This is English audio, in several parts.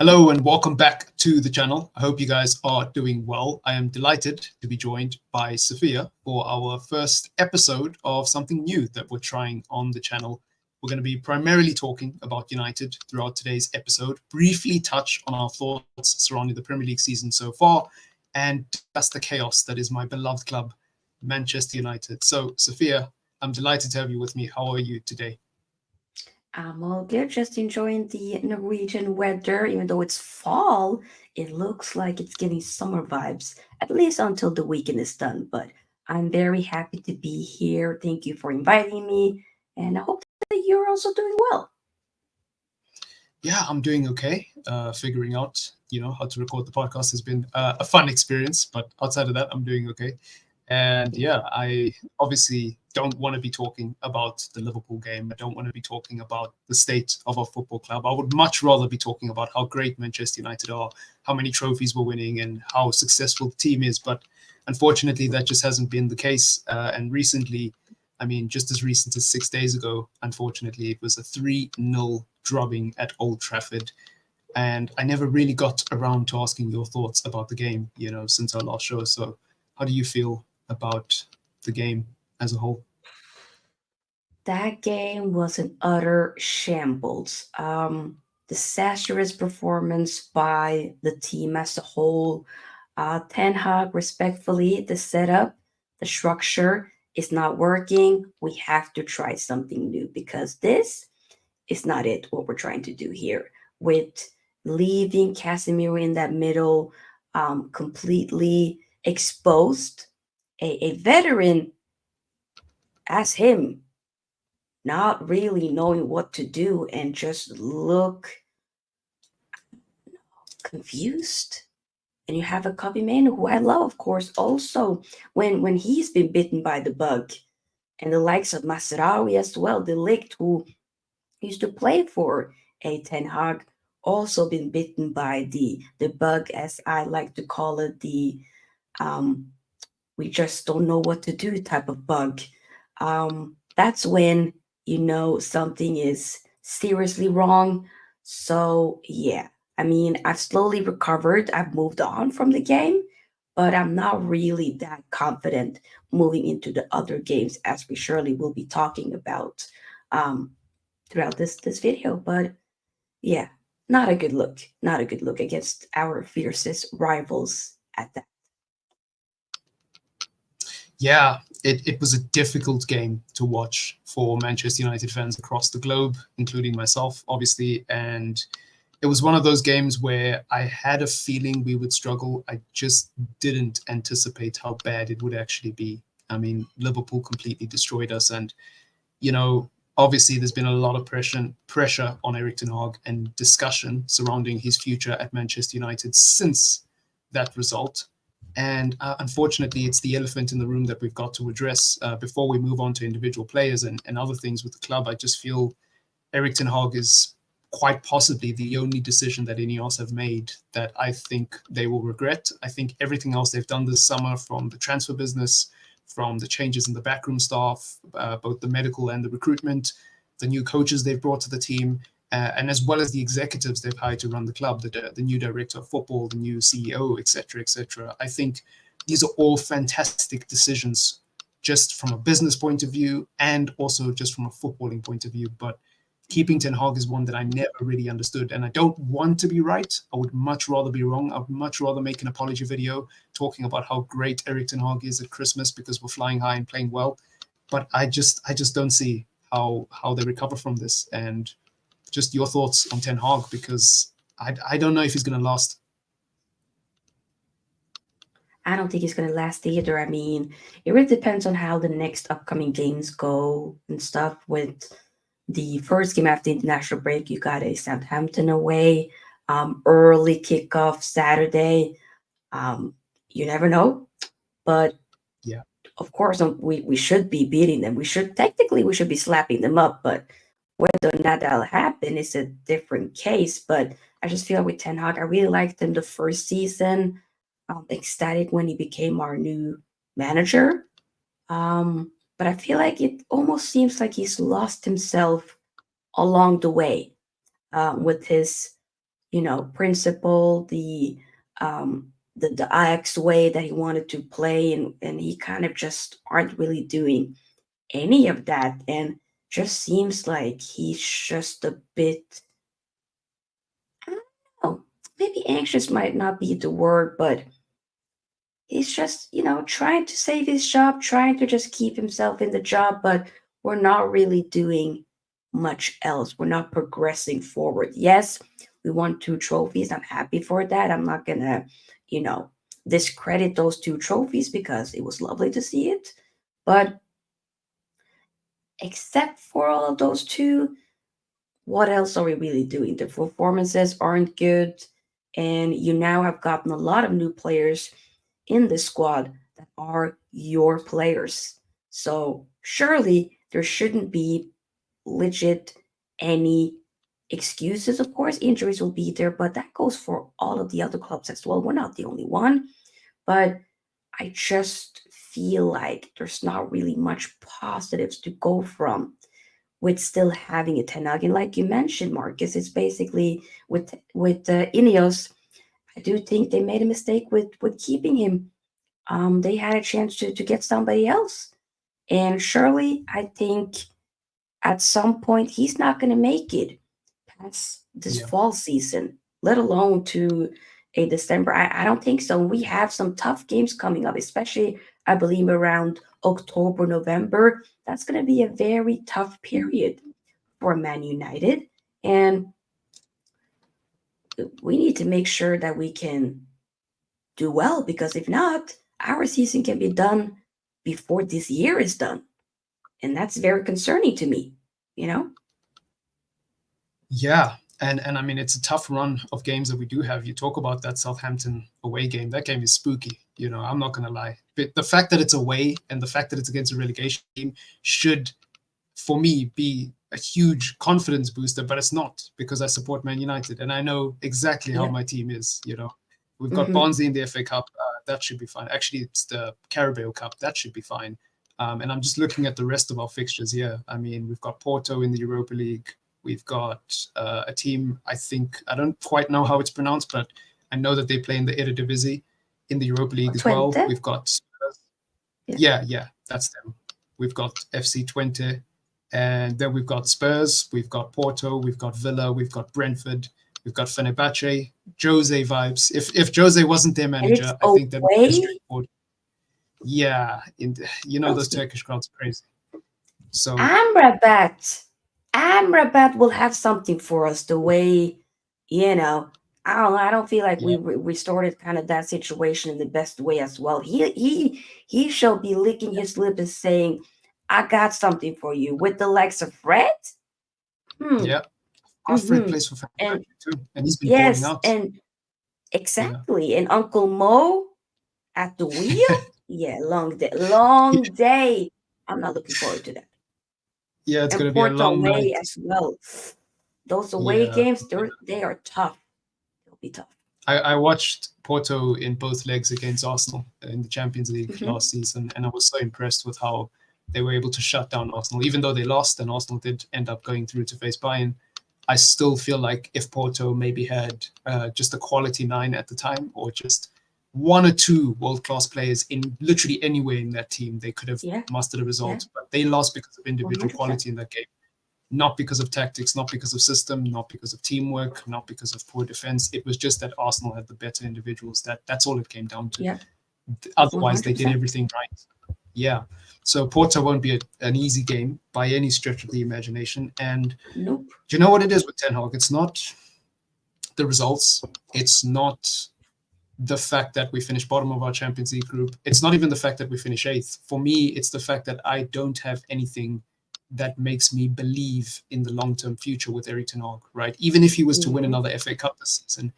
Hello and welcome back to the channel. I hope you guys are doing well. I am delighted to be joined by Sophia for our first episode of something new that we're trying on the channel. We're going to be primarily talking about United throughout today's episode, briefly touch on our thoughts surrounding the Premier League season so far, and discuss the chaos that is my beloved club, Manchester United. So, Sophia, I'm delighted to have you with me. How are you today? I'm all good, just enjoying the Norwegian weather. Even though it's fall, it looks like it's getting summer vibes, at least until the weekend is done. But I'm very happy to be here. Thank you for inviting me, and I hope that you're also doing well. Yeah, I'm doing okay. Figuring out, how to record the podcast has been a fun experience, but outside of that, I'm doing okay. And yeah, I obviously don't want to be talking about the Liverpool game. I don't want to be talking about the state of our football club. I would much rather be talking about how great Manchester United are, how many trophies we're winning, and how successful the team is. But unfortunately, that just hasn't been the case. And recently, I mean, just as recent as 6 days ago, unfortunately, it was a 3-0 drubbing at Old Trafford. And I never really got around to asking your thoughts about the game, since our last show. So, how do you feel about the game as a whole? That game was an utter shambles. Disastrous performance by the team as a whole. Ten Hag, respectfully, the setup, the structure is not working. We have to try something new because this is not it, what we're trying to do here. With leaving Casemiro in that middle, completely exposed, a veteran as him not really knowing what to do and just look confused. And you have a copy man who I love, of course, also when he's been bitten by the bug, and the likes of Masraoui as well, the Ligt who used to play for a Ten Hag, also been bitten by the bug, as I like to call it, the um, we just don't know what to do type of bug. That's when you know something is seriously wrong. So, yeah, I mean, I've slowly recovered, I've moved on from the game, but I'm not really that confident moving into the other games, as we surely will be talking about um, throughout this video. But yeah, not a good look, not a good look against our fiercest rivals at that. Yeah, it was a difficult game to watch for Manchester United fans across the globe, including myself, obviously. And it was one of those games where I had a feeling we would struggle. I just didn't anticipate how bad it would actually be. I mean, Liverpool completely destroyed us, and you know, obviously there's been a lot of pressure on Erik Ten Hag and discussion surrounding his future at Manchester United since that result. And unfortunately, it's the elephant in the room that we've got to address before we move on to individual players and other things with the club. I just feel Erik Ten Hag is quite possibly the only decision that Ineos have made that I think they will regret. I think everything else they've done this summer, from the transfer business, from the changes in the backroom staff, both the medical and the recruitment, the new coaches they've brought to the team, and as well as the executives they've hired to run the club, the new director of football, the new CEO, etc., etc. I think these are all fantastic decisions, just from a business point of view and also just from a footballing point of view. But keeping Ten Hag is one that I never really understood, and I don't want to be right. I would much rather be wrong. I would much rather make an apology video talking about how great Erik Ten Hag is at Christmas because we're flying high and playing well. But I just don't see how they recover from this. And just your thoughts on Ten Hag, because I don't know if he's going to last. I don't think it's going to last either. I mean, it really depends on how the next upcoming games go and stuff. With the first game after the international break, you got a Southampton away, early kickoff Saturday. Um, you never know, but Yeah, of course, we should be beating them. We should be slapping them up, but whether or not that'll happen is a different case. But I just feel with Ten Hag, I really liked him the first season. Ecstatic when he became our new manager. But I feel like it almost seems like he's lost himself along the way with his principle, the Ajax way that he wanted to play, and he kind of just aren't really doing any of that, and just seems like he's just a bit, I don't know, maybe anxious might not be the word, but he's just, trying to save his job, trying to just keep himself in the job, but we're not really doing much else. We're not progressing forward. Yes, we won 2 trophies. I'm happy for that. I'm not gonna, you know, discredit those 2 trophies because it was lovely to see it. But except for all of those two, what else are we really doing? The performances aren't good, and you now have gotten a lot of new players in the squad that are your players. So surely there shouldn't be legit any excuses. Of course, injuries will be there, but that goes for all of the other clubs as well. We're not the only one, but I just feel like there's not really much positives to go from with still having a Ten Hag. And like you mentioned, Marcus, it's basically with Ineos. I do think they made a mistake with keeping him. They had a chance to get somebody else, and surely I think at some point he's not going to make it past this Yeah. fall season, let alone to a December. I don't think so. We have some tough games coming up, especially I believe around October, November. That's going to be a very tough period for Man United. And we need to make sure that we can do well, because if not, our season can be done before this year is done. And that's very concerning to me, you know? Yeah, and I mean it's a tough run of games that we do have. You talk about that Southampton away game. That game is spooky. I'm not gonna lie. But the fact that it's away and the fact that it's against a relegation team should, for me, be a huge confidence booster. But it's not, because I support Man United and I know exactly how Yeah. my team is. We've got Mm-hmm. Barnsley in the FA Cup. That should be fine. Actually, it's the Carabao Cup. That should be fine. And I'm just looking at the rest of our fixtures here. I mean, we've got Porto in the Europa League. We've got a team, I don't quite know how it's pronounced, but I know that they play in the Eredivisie in the Europa League as well. Twente. We've got, Yeah. yeah, that's them. We've got FC Twente, and then we've got Spurs, we've got Porto, we've got Villa, we've got Brentford, we've got Fenerbahce, Jose vibes. If Jose wasn't their And it's manager, I think that would be a away. straightforward. Yeah, those Chelsea. Turkish crowds are crazy. So Amrabat. Amrabat will have something for us the way, you know, I don't know. I don't feel like yeah, we restored kind of that situation in the best way as well. He shall be licking his lips and saying, "I got something for you," with the likes of Fred. Hmm. yeah. Alfred Mm-hmm. plays for And Fenerbahce too, and he's been balling yes, out. and Yeah, exactly. And Uncle Mo at the wheel. Yeah, long day. Long day. I'm not looking forward to that. yeah. It's And gonna be a Porto long away night. as well. Those away Yeah, games, they are tough. They'll be tough. I watched Porto in both legs against Arsenal in the Champions League Hmm. last season, and I was so impressed with how they were able to shut down Arsenal, even though they lost and Arsenal did end up going through to face Bayern. I still feel like if Porto maybe had just a quality nine at the time, or just one or two world-class players in literally anywhere in that team, they could have Yeah, mustered a yeah, result. But they lost because of individual 100%. quality in that game, not because of tactics, not because of system, not because of teamwork, not because of poor defense. It was just that Arsenal had the better individuals. That's all it came down to. Yeah, Otherwise, they did 100%. everything right. Yeah. So Porto won't be an easy game by any stretch of the imagination. And Nope. do you know what it is with Ten Hag? It's not the results. It's not the fact that we finish bottom of our Champions League group. It's not even the fact that we finish eighth. For me, it's the fact that I don't have anything that makes me believe in the long-term future with Erik Ten Hag, right? Even if he was to win Hmm. another FA Cup this season,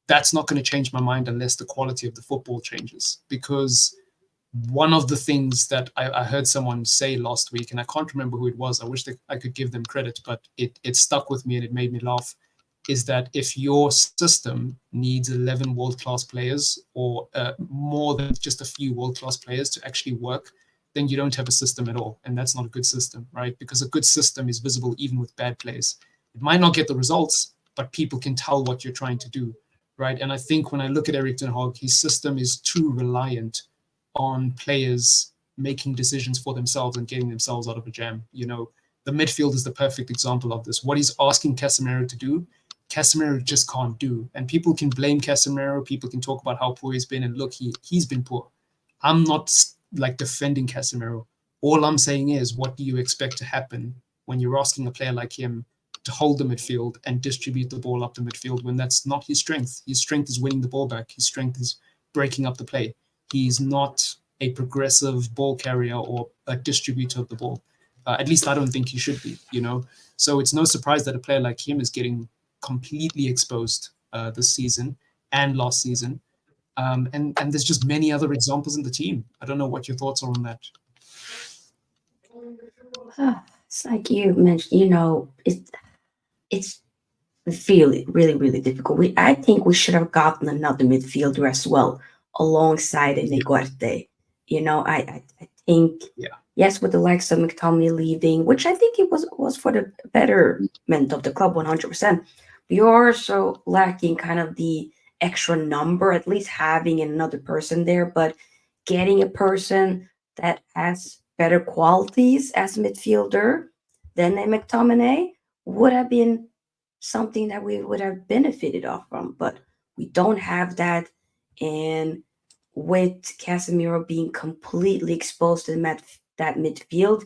that's not going to change my mind unless the quality of the football changes. Because one of the things that I heard someone say last week, and I can't remember who it was, I wish that I could give them credit, but it stuck with me and it made me laugh, is that if your system needs 11 world-class players, or more than just a few world-class players to actually work, then you don't have a system at all. And that's not a good system, right? Because a good system is visible even with bad players. It might not get the results, but people can tell what you're trying to do, right? And I think when I look at Erik Ten Hag, his system is too reliant on players making decisions for themselves and getting themselves out of a jam. The midfield is the perfect example of this. What he's asking Casemiro to do, Casemiro just can't do. And people can blame Casemiro. People can talk about how poor he's been. And look, he's been poor. I'm not like defending Casemiro. All I'm saying is, what do you expect to happen when you're asking a player like him to hold the midfield and distribute the ball up the midfield when that's not his strength? His strength is winning the ball back. His strength is breaking up the play. He's not a progressive ball carrier or a distributor of the ball. At least I don't think he should be. So it's no surprise that a player like him is getting completely exposed this season and last season. And there's just many other examples in the team. I don't know what your thoughts are on that. It's like you mentioned, it's really, really, really difficult. I think we should have gotten another midfielder as well alongside a Negorte. I think Yeah. Yes, with the likes of McTominay leaving, which I think it was for the betterment of the club 100%. We are also lacking kind of the extra number, at least having another person there, but getting a person that has better qualities as a midfielder than a McTominay would have been something that we would have benefited off from, but we don't have that. And with Casemiro being completely exposed to that midfield,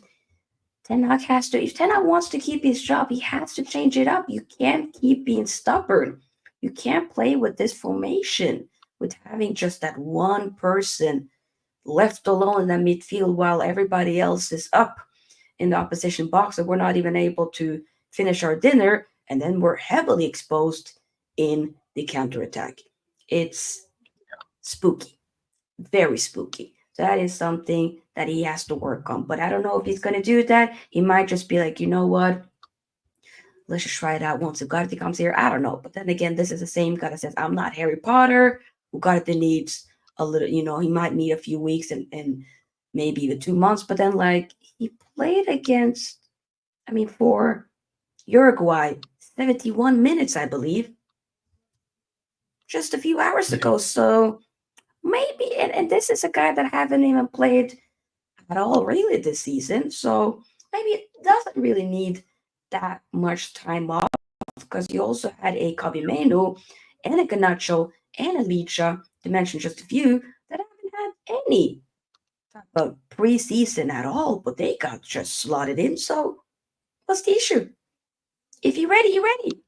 Ten Hag has to. If Ten Hag wants to keep his job, he has to change it up. You can't keep being stubborn. You can't play with this formation with having just that one person left alone in that midfield while everybody else is up in the opposition box, and we're not even able to finish our dinner, and then we're heavily exposed in the counterattack. It's spooky, very spooky. So that is something that he has to work on. But I don't know if he's going to do that. He might just be like, you know what? Let's just try it out once Ugarte comes here. I don't know. But then again, this is the same guy that says, I'm not Harry Potter. Ugarte needs a little, he might need a few weeks and maybe even 2 months. But then, like, he played against, for Uruguay, 71 minutes, I believe, just a few hours ago. So maybe, and this is a guy that haven't even played at all really this season. So maybe it doesn't really need that much time off, because you also had a Cavimeno and a Ganacho and a Licha, to mention just a few, that haven't had any type of preseason at all, but they got just slotted in. So what's the issue? If you're ready, you're ready.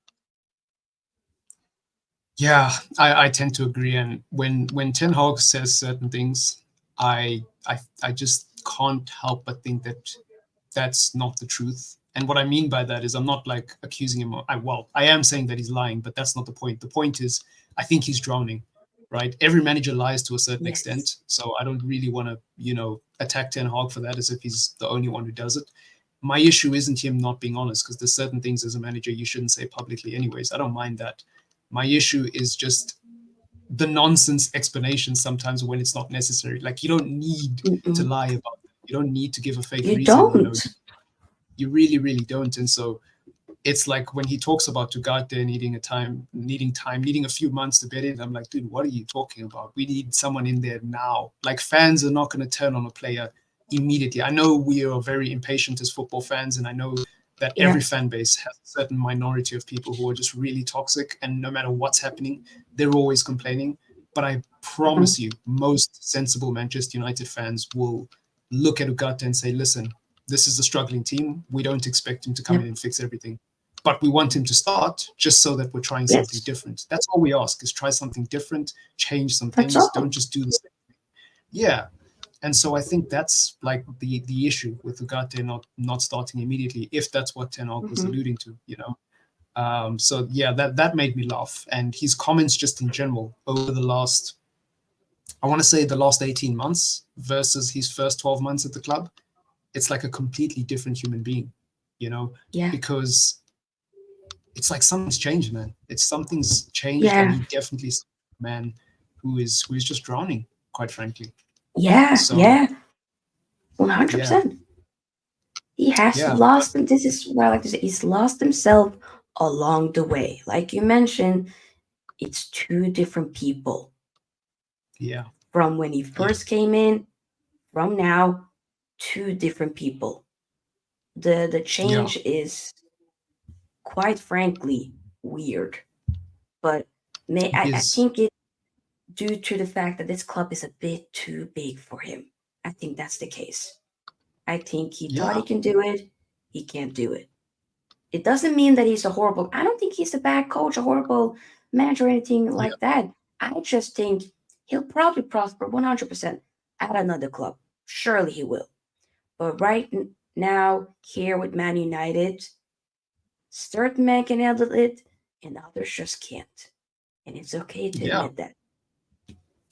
Yeah, I tend to agree. And when Ten Hag says certain things, I just can't help but think that that's not the truth. And what I mean by that is, I'm not like accusing him. I am saying that he's lying, but that's not the point. The point is, I think he's drowning, right? Every manager lies to a certain extent. So I don't really want to, attack Ten Hag for that as if he's the only one who does it. My issue isn't him not being honest, because there's certain things as a manager you shouldn't say publicly anyways. I don't mind that. My issue is just the nonsense explanations sometimes when it's not necessary. Like, you don't need to lie about it. You don't need to give a fake reason. Don't. You really, really don't. And so it's like when he talks about Ugarte needing a few months to get in, I'm like, dude, what are you talking about? We need someone in there now. Like, fans are not going to turn on a player immediately. I know we are very impatient as football fans, and I know that every fan base has a certain minority of people who are just really toxic, and no matter what's happening, they're always complaining. But I promise you, most sensible Manchester United fans will look at Ugarte and say, listen, this is a struggling team. We don't expect him to come in and fix everything. But we want him to start just so that we're trying something different. That's all we ask, is try something different, change some things. Don't just do the same thing. Yeah. And so I think that's like the issue with Ugarte not starting immediately, if that's what Ten Hag was alluding to, So yeah, that made me laugh. And his comments just in general over the last 18 months versus his first 12 months at the club, it's like a completely different human being, because it's like something's changed, man. Something's changed, and he definitely is a man who is just drowning, quite frankly. Yeah, 100%. He has lost, and this is what I like to say, he's lost himself along the way. Like you mentioned, it's two different people Yeah. from when he Yeah. first came in, from now, two different people. The Yeah. change is quite frankly weird, but It I is. think it due to the fact that this club is a bit too big for him. I think that's the case. I think he thought Yeah. he can do it. He can't do it. It doesn't mean that he's a horrible. I don't think he's a bad coach, a horrible manager, or anything Yeah. like that. I just think he'll probably prosper 100% at another club. Surely he will. But now, here with Man United, certain men can handle it, and others just can't. And it's okay to Yeah. admit that.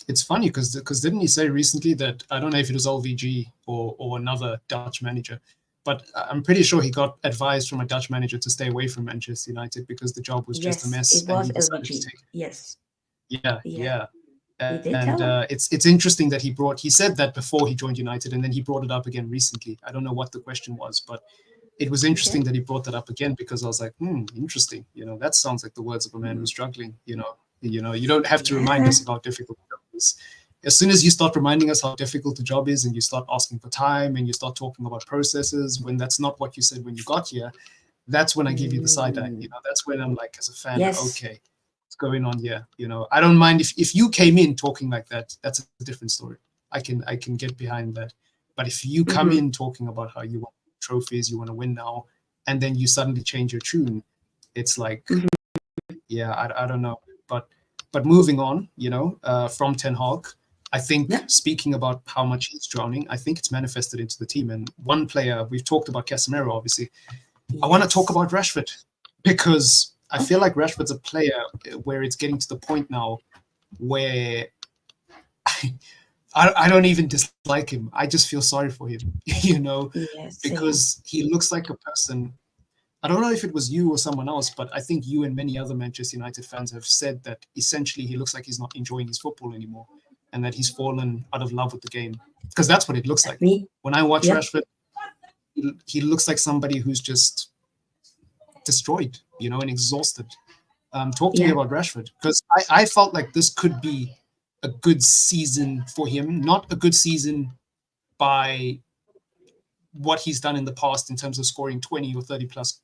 It's funny because didn't he say recently that, I don't know if it was LVG or another Dutch manager, but I'm pretty sure he got advice from a Dutch manager to stay away from Manchester United because the job was just a Yes, mess, it and he was decided to LVG. take it. Yes, Yeah. yeah, Yeah. he And did tell him. it's interesting that he said that before he joined United, and then he brought it up again recently. I don't know what the question was, but it was Okay. interesting that he brought that up again, because I was like, interesting. That sounds like the words of a man Mm, who's struggling. You don't have to remind yeah. us of how difficult the job is. As soon as you start reminding us how difficult the job is, and you start asking for time, and you start talking about processes when that's not what you said when you got here, that's when I give you the side eye. Mm, That's when I'm like, as a fan, yes. okay, what's going on here? I don't mind if you came in talking like that. That's a different story. I can get behind that. But if you come in Mm-hmm. talking about how you want trophies, you want to win now, and then you suddenly change your tune, it's like, Mm-hmm. yeah, I don't know. But moving on, from Ten Hag, I think, Yeah. speaking about how much he's drowning, I think it's manifested into the team. And one player, we've talked about Casemiro, obviously. I want to talk Yes. about Rashford, because I feel Okay. like Rashford's a player where it's getting to the point now where I don't even dislike him. I just feel sorry for him, Yeah. Same. because he looks like a person. I don't know if it was you or someone else, but I think you and many other Manchester United fans have said that essentially he looks like he's not enjoying his football anymore, and that he's fallen out of love with the game. Because that's what it looks That's like. me. When I watch Yep. Rashford, he looks like somebody who's just destroyed, and exhausted. Talk to me Yeah. about Rashford, because I felt like this could be a good season for him. Not a good season by what he's done in the past in terms of scoring 20 or 30 plus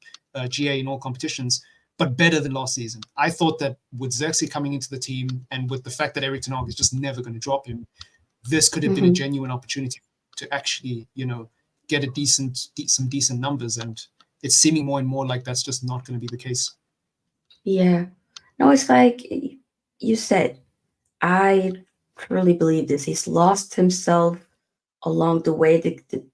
GA in all competitions, but better than last season. I thought that with Xerxes coming into the team, and with the fact that Eric Ten Hag is just never going to drop him, this could have been a Mm-hmm. genuine opportunity to actually, get some decent numbers. And it's seeming more and more like that's just not going to be the case. Yeah. No, it's like you said. I truly believe this. He's lost himself along the way.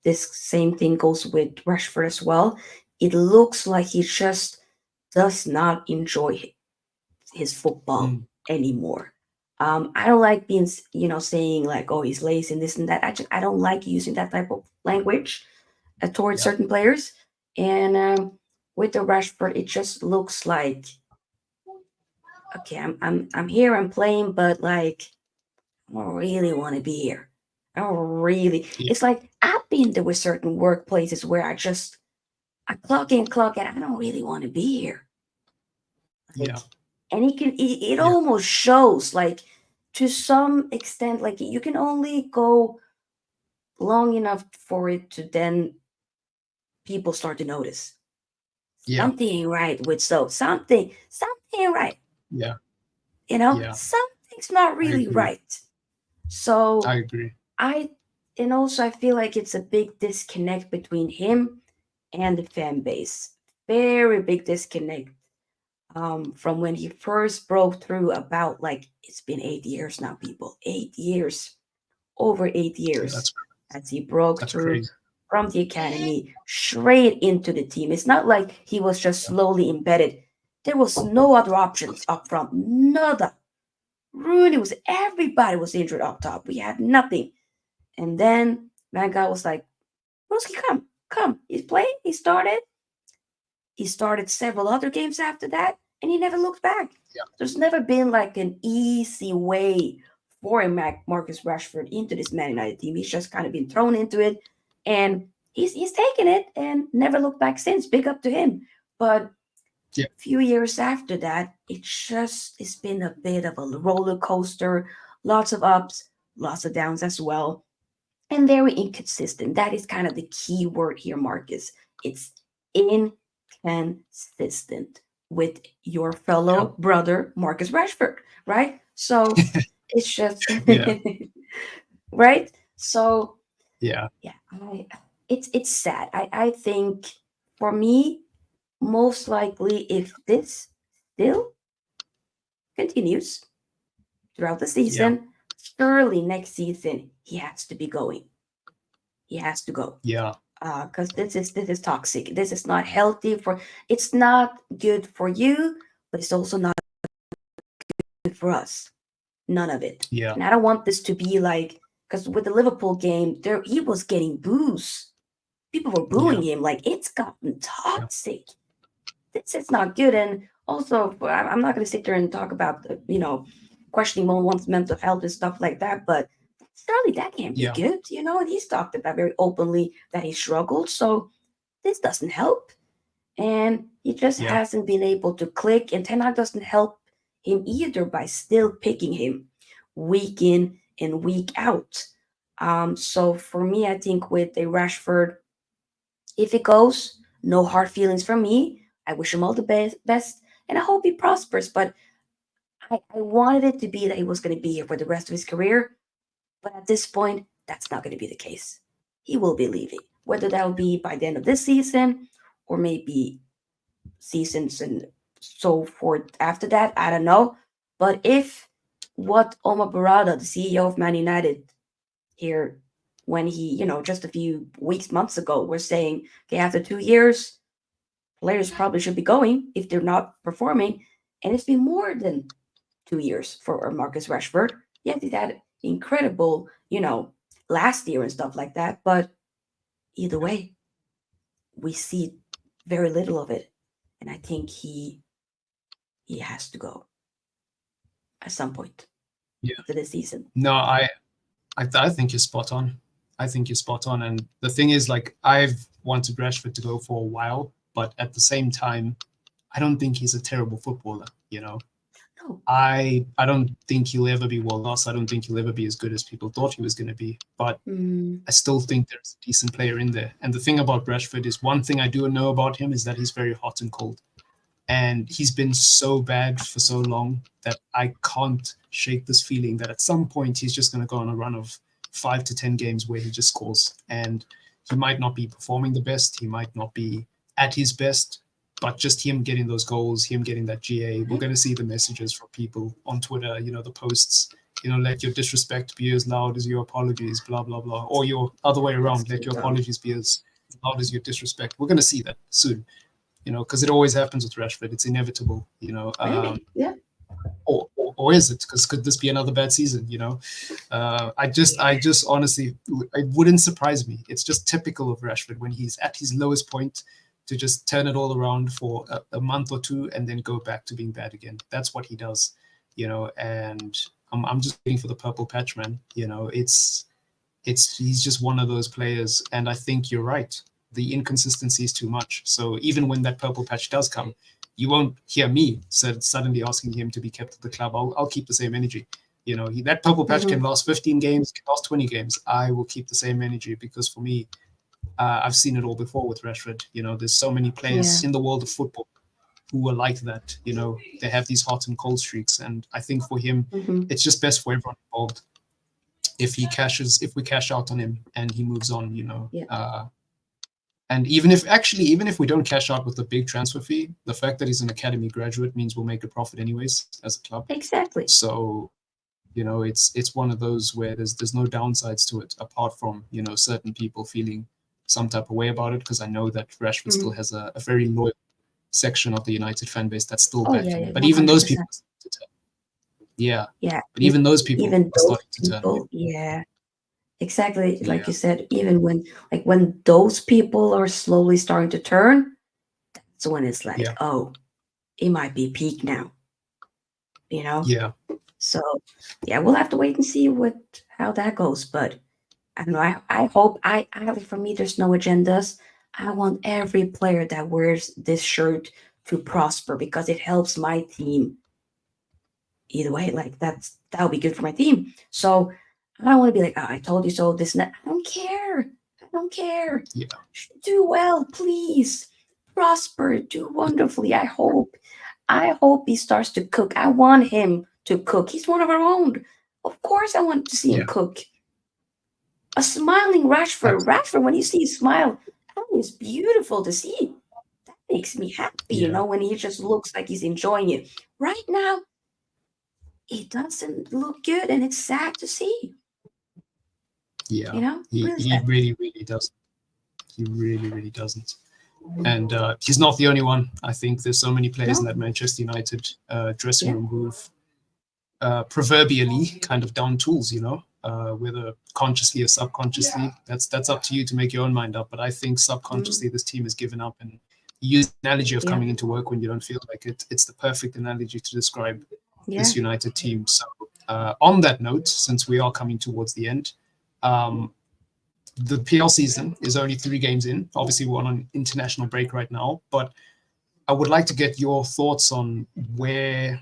This same thing goes with Rashford as well. It looks like he just does not enjoy his football Mm, anymore. I don't like being, saying like, "Oh, he's lazy and this and that." I don't like using that type of language towards yeah, certain players. And with the Rashford, it just looks like, okay, I'm here, I'm playing, but like, I don't really want to be here. I don't really. yeah, It's like I've been there with certain workplaces where I clock in, clock out. I don't really want to be here. yeah, Like, and it yeah, almost shows like to some extent. Like you can only go long enough for it to then people start to notice yeah, something ain't right with something ain't right. yeah, yeah. Something's not I really agree. right. So I agree. I and also I feel like it's a big disconnect between him and the fan base. Very big disconnect. From when he first broke through about like it's been 8 years now, people. 8 years. Over eight Yeah, years as he broke that's through crazy. from the academy straight into the team. It's not like he was just Yeah, slowly embedded. There was no other options up front. Nada. Rooney was everybody was injured up top. We had nothing. And then Van Gaal was like, Broski, come. He's playing. He started. He started several other games after that, and he never looked back. yeah, There's never been like an easy way for a Marcus Rashford into this Man United team. He's just kind of been thrown into it, and he's taken it and never looked back since. Big up to him. But Yeah. Few years after that, it's been a bit of a roller coaster, lots of ups, lots of downs as well, and very inconsistent. That is kind of the key word here, Marcus. It's inconsistent with your Yeah. fellow brother, Marcus Rashford, right? So it's just Yeah. right. So Yeah. yeah, it's sad. I think for me, most likely, if this still continues throughout the Yeah. season, surely next season he has to be going. He has to go. Yeah. Because this is toxic. This is not healthy for. It's not good for you, but it's also not good for us. None of it. Yeah. And I don't want this to be like because with the Liverpool game, there he was getting boos. People were Yeah. booing him. Like it's gotten Yeah. toxic. This is not good. And also, I'm not going to sit there and talk about the questioning one's mental health and stuff like that. But surely that can't be Yeah. good. And he's talked about very openly that he struggled. So this doesn't help. And he just Yeah. hasn't been able to click. And Ten Hag doesn't help him either by still picking him week in and week out. So for me, I think with a Rashford, if it goes, no hard feelings from me. I wish him all the best, and I hope he prospers. But I wanted it to be that he was going to be here for the rest of his career. But at this point, that's not going to be the case. He will be leaving, whether that'll be by the end of this season or maybe seasons and so forth after that. I don't know. But if what Omar Barada, the CEO of Man United, here when he, just a few weeks, months ago, was saying, okay, after 2 years, players probably should be going if they're not performing. And it's been more than 2 years for Marcus Rashford. Yeah, he had incredible, last year and stuff like that. But either way, we see very little of it. And I think he has to go at some point Yeah. after this season. No, I think you're spot on. I think you're spot on. And the thing is, like, I've wanted Rashford to go for a while, but at the same time, I don't think he's a terrible footballer. No. I don't think he'll ever be world class. I don't think he'll ever be as good as people thought he was going to be. But Mm, I still think there's a decent player in there. And the thing about Rashford is one thing I do know about him is that he's very hot and cold. And he's been so bad for so long that I can't shake this feeling that at some point he's just going to go on a run of 5 to 10 games where he just scores. And he might not be performing the best, he might not be at his best, but just him getting those goals, him getting that GA, we're going to see the messages from people on Twitter, the posts, let your disrespect be as loud as your apologies, blah, blah, blah. Or your other way that's around, too let your dumb. apologies be as loud as your disrespect. We're going to see that soon, because it always happens with Rashford. It's inevitable, Maybe. Yeah. or is it? Because could this be another bad season? I just honestly, it wouldn't surprise me. It's just typical of Rashford when he's at his lowest point to just turn it all around for a month or two and then go back to being bad again. That's what he does, and I'm just waiting for the purple patch, man. He's just one of those players, and I think you're right. The inconsistency is too much. So even when that purple patch does come, you won't hear me suddenly asking him to be kept at the club. I'll keep the same energy. That purple patch Mm-hmm. can last 15 games, can last 20 games. I will keep the same energy because for me, I've seen it all before with Rashford. There's so many Yeah. players in the world of football who are like that. They have these hot and cold streaks, and I think for him, Mm-hmm. it's just best for everyone involved if we cash out on him and he moves on, Yeah. and even if we don't cash out with the big transfer fee, the fact that he's an academy graduate means we'll make a profit anyways as a club. Exactly. So it's one of those where there's no downsides to it apart from certain people feeling some type of way about it, because I know that Rashford Mm-hmm. still has a very loyal section of the United fan base that's still Oh yeah, backing yeah, him. But one even hundred those people percent. yeah, Yeah. but even those people Even are those starting to turn. people. Yeah. Exactly. Like Yeah, you said, even when those people are slowly starting to turn, that's when it's like, yeah, oh, it might be peak now. You know. yeah, So yeah, we'll have to wait and see how that goes. But I don't know. I hope for me there's no agendas. I want every player that wears this shirt to prosper because it helps my team either way. Like that would be good for my team. So I don't want to be like, oh, I told you so. This and that. I don't care. I don't care. Yeah. Do well, please. Prosper. Do wonderfully. I hope he starts to cook. I want him to cook. He's one of our own. Of course, I want to see him cook. A smiling Rashford. Rashford, when you see him smile, that is beautiful to see. That makes me happy, when he just looks like he's enjoying it. Right now, it doesn't look good, and it's sad to see. Yeah, Really he really, really doesn't. He really, really doesn't. And he's not the only one. I think there's so many players in that Manchester United dressing room who've proverbially kind of down tools, whether consciously or subconsciously. That's up to you to make your own mind up. But I think subconsciously this team has given up. And you use the analogy of coming into work when you don't feel like it. It's the perfect analogy to describe this United team. So on that note, since we are coming towards the end, the PL season is only 3 games in. Obviously, we're on an international break right now, but I would like to get your thoughts on where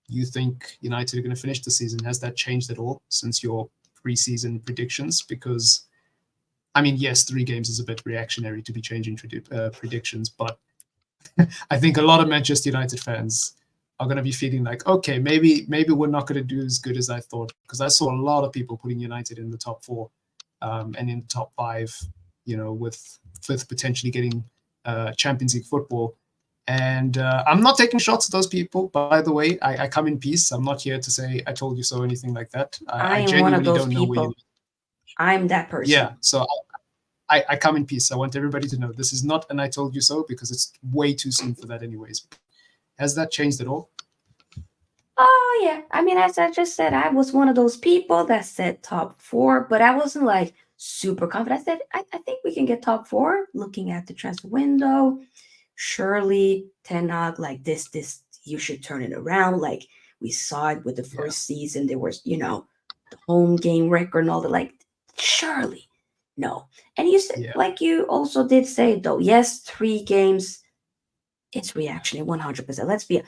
you think United are going to finish the season. Has that changed at all since your pre-season predictions? Because, I mean, yes, 3 games is a bit reactionary to be changing predictions, but I think a lot of Manchester United fans are going to be feeling like, okay, maybe we're not going to do as good as I thought, because I saw a lot of people putting United in the top 4. And in the top 5, with potentially getting Champions League football. And I'm not taking shots at those people, by the way. I come in peace. I'm not here to say I told you so or anything like that. I am one of those people. I'm that person. Yeah, so I come in peace. I want everybody to know this is not an I told you so, because it's way too soon for that anyways. Has that changed at all? Oh, yeah. I mean, as I just said, I was one of those people that said top 4, but I wasn't like super confident. I said, I think we can get top 4 looking at the transfer window. Surely, Ten Hag, like this, you should turn it around. Like we saw it with the first season. There was, the home game record and all that. Like, surely, no. And you said, like you also did say, though, yes, 3 games, it's reactionary 100%. Let's be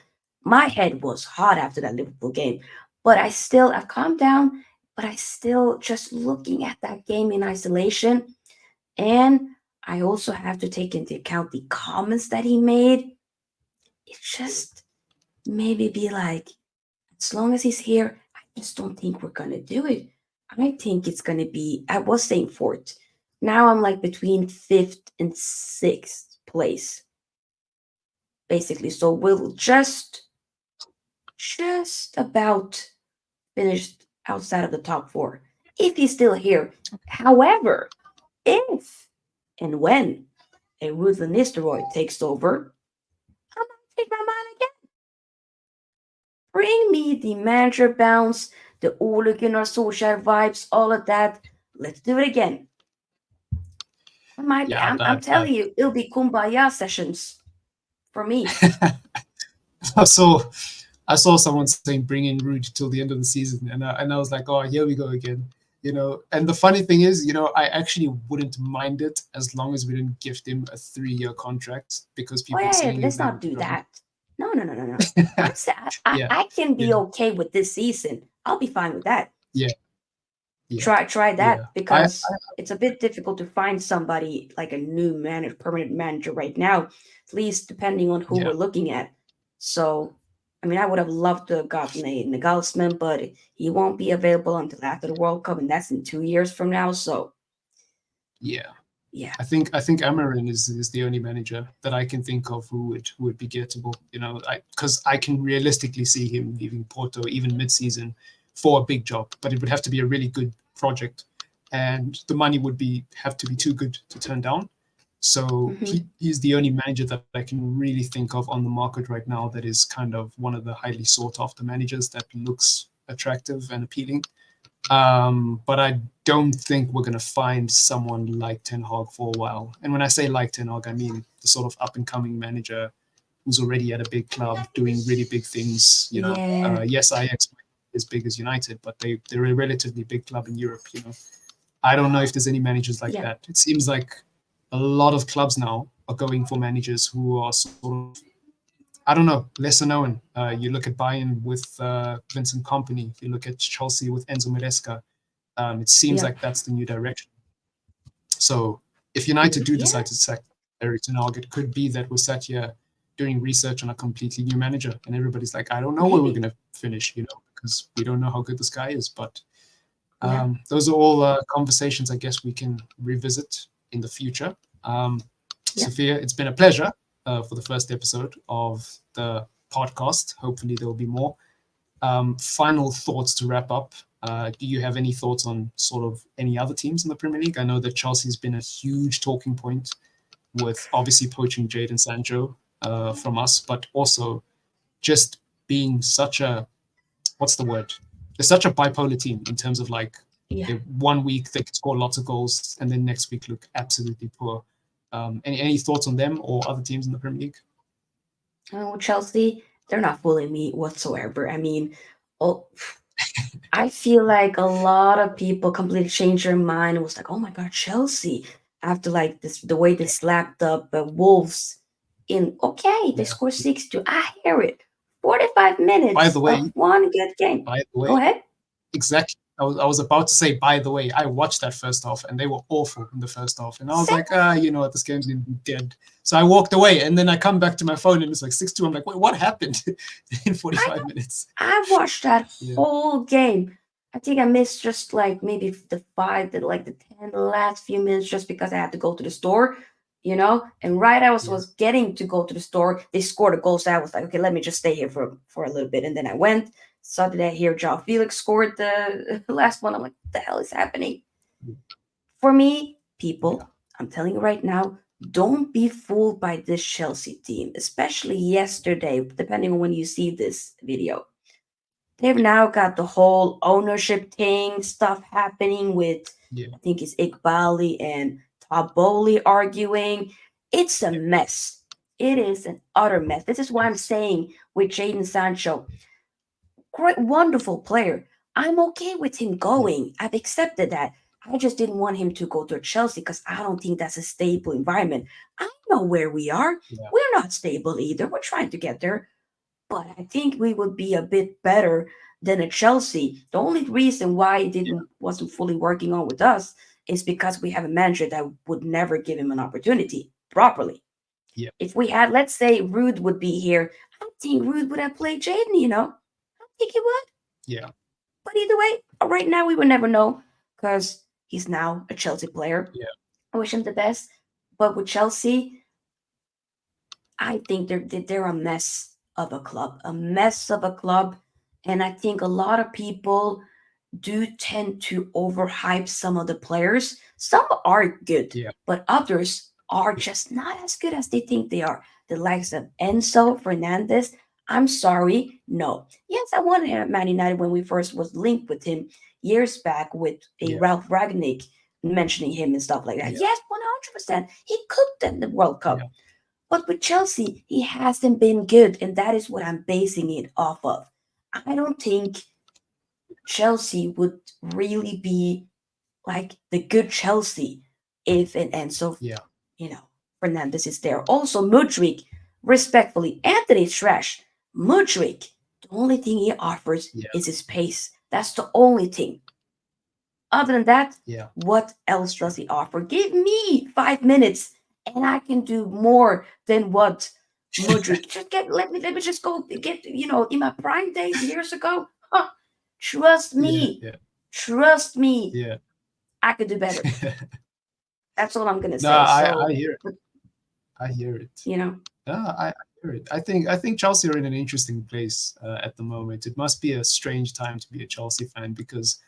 my head was hot after that Liverpool game, but I've calmed down, but I still just looking at that game in isolation. And I also have to take into account the comments that he made. It just maybe be like, as long as he's here, I just don't think we're going to do it. I think it's going to be, I was saying 4th. Now I'm like between 5th and 6th place, basically. So we'll just about finished outside of the top 4 if he's still here. However, if and when a Ruth Van Nistelrooy takes over, I might change my mind again. Bring me the manager bounce, the Ole Gunnar Solskjaer vibes, all of that. Let's do it again. I might be, I'm telling you, it'll be kumbaya sessions for me. I saw someone saying bring in Ruud till the end of the season, and I was like, oh, here we go again. And the funny thing is, I actually wouldn't mind it as long as we didn't gift him a 3-year contract, because people saying let's not do that. No. I can be okay with this season. I'll be fine with that. Yeah. Try that, because it's a bit difficult to find somebody like a new permanent manager right now, at least depending on who we're looking at. So, I mean, I would have loved to have gotten a Nagelsmann, but he won't be available until after the World Cup, and that's in 2 years from now. So, yeah. I think Amarin is the only manager that I can think of who would be gettable. Because I can realistically see him leaving Porto even mid-season for a big job, but it would have to be a really good project, and the money would have to be too good to turn down. So he's the only manager that I can really think of on the market right now that is kind of one of the highly sought after managers that looks attractive and appealing. But I don't think we're going to find someone like Ten Hag for a while. And when I say like Ten Hag, I mean the sort of up and coming manager who's already at a big club doing really big things. Yes, Ajax as big as United, but they're a relatively big club in Europe. I don't know if there's any managers like that. It seems like a lot of clubs now are going for managers who are sort of I don't know, lesser known. You look at Bayern with Vincent Kompany. You look at Chelsea with Enzo Maresca. It seems Yeah. like that's the new direction. So if United do Yeah. decide to sack Erik Ten Hag, it could be that we're sat here doing research on a completely new manager, and everybody's like, I don't know where we're Maybe. going to finish, because we don't know how good this guy is. But Yeah. those are all conversations I guess we can revisit in the future. Yeah. Sophia, it's been a pleasure for the first episode of the podcast. Hopefully there will be more. Final thoughts to wrap up. Do you have any thoughts on sort of any other teams in the Premier League? I know that Chelsea's been a huge talking point with obviously poaching Jadon Sancho from us, but also just being such a, what's the word? They're such a bipolar team in terms of like, Yeah. one week they can score lots of goals and then next week look absolutely poor. Any thoughts on them or other teams in the Premier League? Chelsea, they're not fooling me whatsoever. I mean, oh, I feel like a lot of people completely changed their mind and was like, "Oh my God, Chelsea!" After like this, the way they slapped up Wolves in. Okay, they Yeah. scored 6-2. I hear it. 45 By minutes the of way, one good game. by the Go way, ahead. exactly. I was about to say, by the way, I watched that first half and they were awful in the first half. And I was Same. like, you know what, this game's going to be dead. So I walked away and then I come back to my phone and it's like 6-2. I'm like, wait, what happened in 45 minutes? I watched that Yeah. whole game. I think I missed just like maybe the 10 last few minutes just because I had to go to the store, And right I Yeah. was getting to go to the store, they scored a goal. So I was like, okay, let me just stay here for a little bit. And then I went, saw that here João Felix scored the last one. I'm like, what the hell is happening? For me, people, Yeah. I'm telling you right now, don't be fooled by this Chelsea team, especially yesterday, depending on when you see this video. They've now got the whole ownership thing stuff happening with, Yeah. I think it's Iqbali and Taboli arguing. It's a mess. It is an utter mess. This is why I'm Yes. saying with Jadon Sancho, great, wonderful player. I'm okay with him Yeah. going. I've accepted that. I just didn't want him to go to Chelsea because I don't think that's a stable environment. I know where we are. Yeah. We're not stable either. We're trying to get there, but I think we would be a bit better than a Chelsea. The only reason why it Yeah. wasn't fully working on with us is because we have a manager that would never give him an opportunity properly. Yeah. If we had, let's say, Rude would be here, I think Rude would have played Jaden. I think he would. Yeah. But either way, right now we would never know because he's now a Chelsea player. Yeah. I wish him the best. But with Chelsea, I think they're a mess of a club, and I think a lot of people do tend to overhype some of the players. Some are good, Yeah. but others are just not as good as they think they are. The likes of Enzo Fernandez. I'm sorry, no. Yes, I wanted him at Man United when we first was linked with him years back with a Yeah. Ralph Ragnick mentioning him and stuff like that. Yeah. Yes, 100%. He cooked in the World Cup. Yeah. But with Chelsea, he hasn't been good, and that is what I'm basing it off of. I don't think Chelsea would really be like the good Chelsea if and Enzo, Yeah. Fernandez is there. Also, Mudryk, respectfully, Anthony's trash. Mudryk, the only thing he offers Yeah. is his pace. That's the only thing. Other than that, Yeah. what else does he offer? Give me 5 minutes, and I can do more than what Mudryk. Just let me just go get in my prime days years ago. Huh, trust Yeah. me, Yeah. trust me, Yeah. I could do better. That's all I'm gonna No, say. I So, hear it. I hear it. you know, Yeah, I hear it. I think Chelsea are in an interesting place at the moment. It must be a strange time to be a Chelsea fan because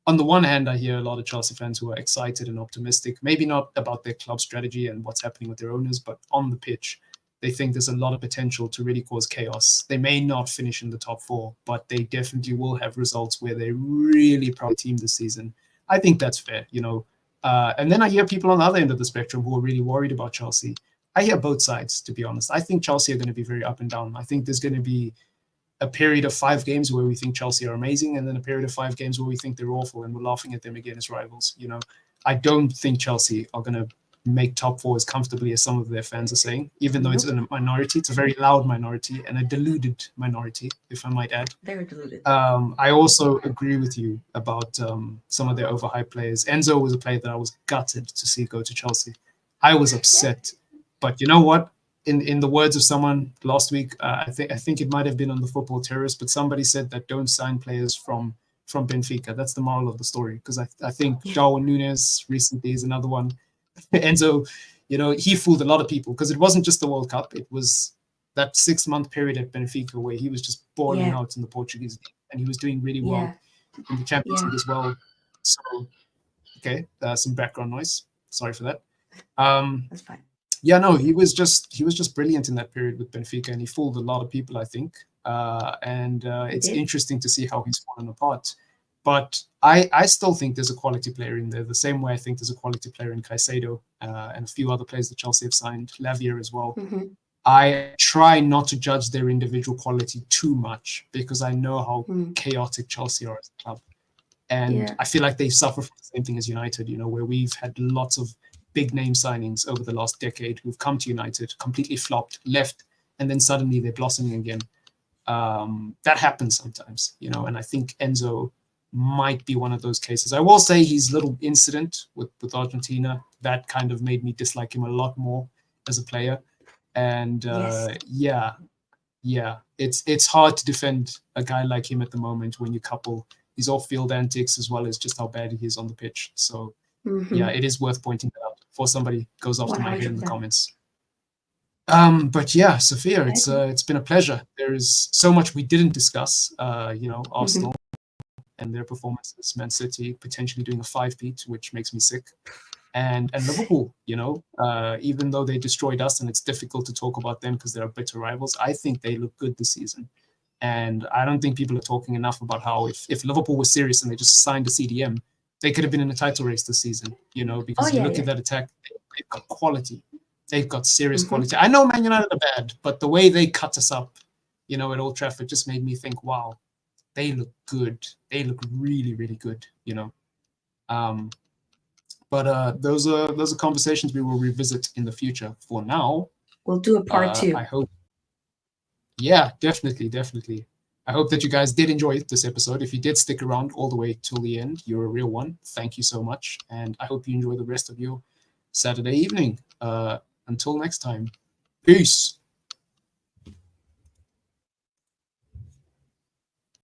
on the one hand, I hear a lot of Chelsea fans who are excited and optimistic, maybe not about their club strategy and what's happening with their owners, but on the pitch, they think there's a lot of potential to really cause chaos. They may not finish in the top four, but they definitely will have results where they really proud team this season. I think that's fair, And then I hear people on the other end of the spectrum who are really worried about Chelsea. I hear both sides, to be honest. I think Chelsea are going to be very up and down. I think there's going to be a period of 5 games where we think Chelsea are amazing, and then a period of 5 games where we think they're awful, and we're laughing at them again as rivals. I don't think Chelsea are going to make top fours comfortably, as some of their fans are saying, even though it's Nope. a minority. It's a very loud minority and a deluded minority, if I might add. Very deluded. I also agree with you about some of their overhyped players. Enzo was a player that I was gutted to see go to Chelsea. I was upset, but you know what? In the words of someone last week, I think it might have been on the Football Terrorist, but somebody said that don't sign players from Benfica. That's the moral of the story, because I think Darwin Núñez recently is another one. Enzo, he fooled a lot of people, because it wasn't just the World Cup. It was that 6-month period at Benfica where he was just balling out in the Portuguese league, and he was doing really well in the Champions League as well. So, okay, some background noise. Sorry for that. That's fine. Yeah, no, he was just brilliant in that period with Benfica, and he fooled a lot of people, I think. It's interesting to see how he's fallen apart. But I still think there's a quality player in there, the same way I think there's a quality player in Caicedo and a few other players that Chelsea have signed, Lavia as well. Mm-hmm. I try not to judge their individual quality too much, because I know how chaotic Chelsea are as a club. And I feel like they suffer from the same thing as United, where we've had lots of big name signings over the last decade who've come to United, completely flopped, left, and then suddenly they're blossoming again. That happens sometimes, and I think Enzo might be one of those cases. I will say his little incident with Argentina, that kind of made me dislike him a lot more as a player. And it's hard to defend a guy like him at the moment when you couple his off-field antics as well as just how bad he is on the pitch. So it is worth pointing that out before somebody goes off to my head in the comments. But yeah, Sophia, it's been a pleasure. There is so much we didn't discuss. Arsenal and their performances, Man City potentially doing a 5-peat, which makes me sick. And Liverpool, even though they destroyed us, and it's difficult to talk about them because they're bitter rivals, I think they look good this season. And I don't think people are talking enough about how if Liverpool was serious and they just signed a CDM, they could have been in a title race this season, because you look at that attack, they've got quality. They've got serious quality. I know Man United are bad, but the way they cut us up, at Old Trafford just made me think, wow, they look good. They look really, really good, But those are conversations we will revisit in the future. For now, we'll do a part 2. I hope. Yeah, definitely. I hope that you guys did enjoy this episode. If you did stick around all the way till the end, you're a real one. Thank you so much. And I hope you enjoy the rest of your Saturday evening. Until next time, peace.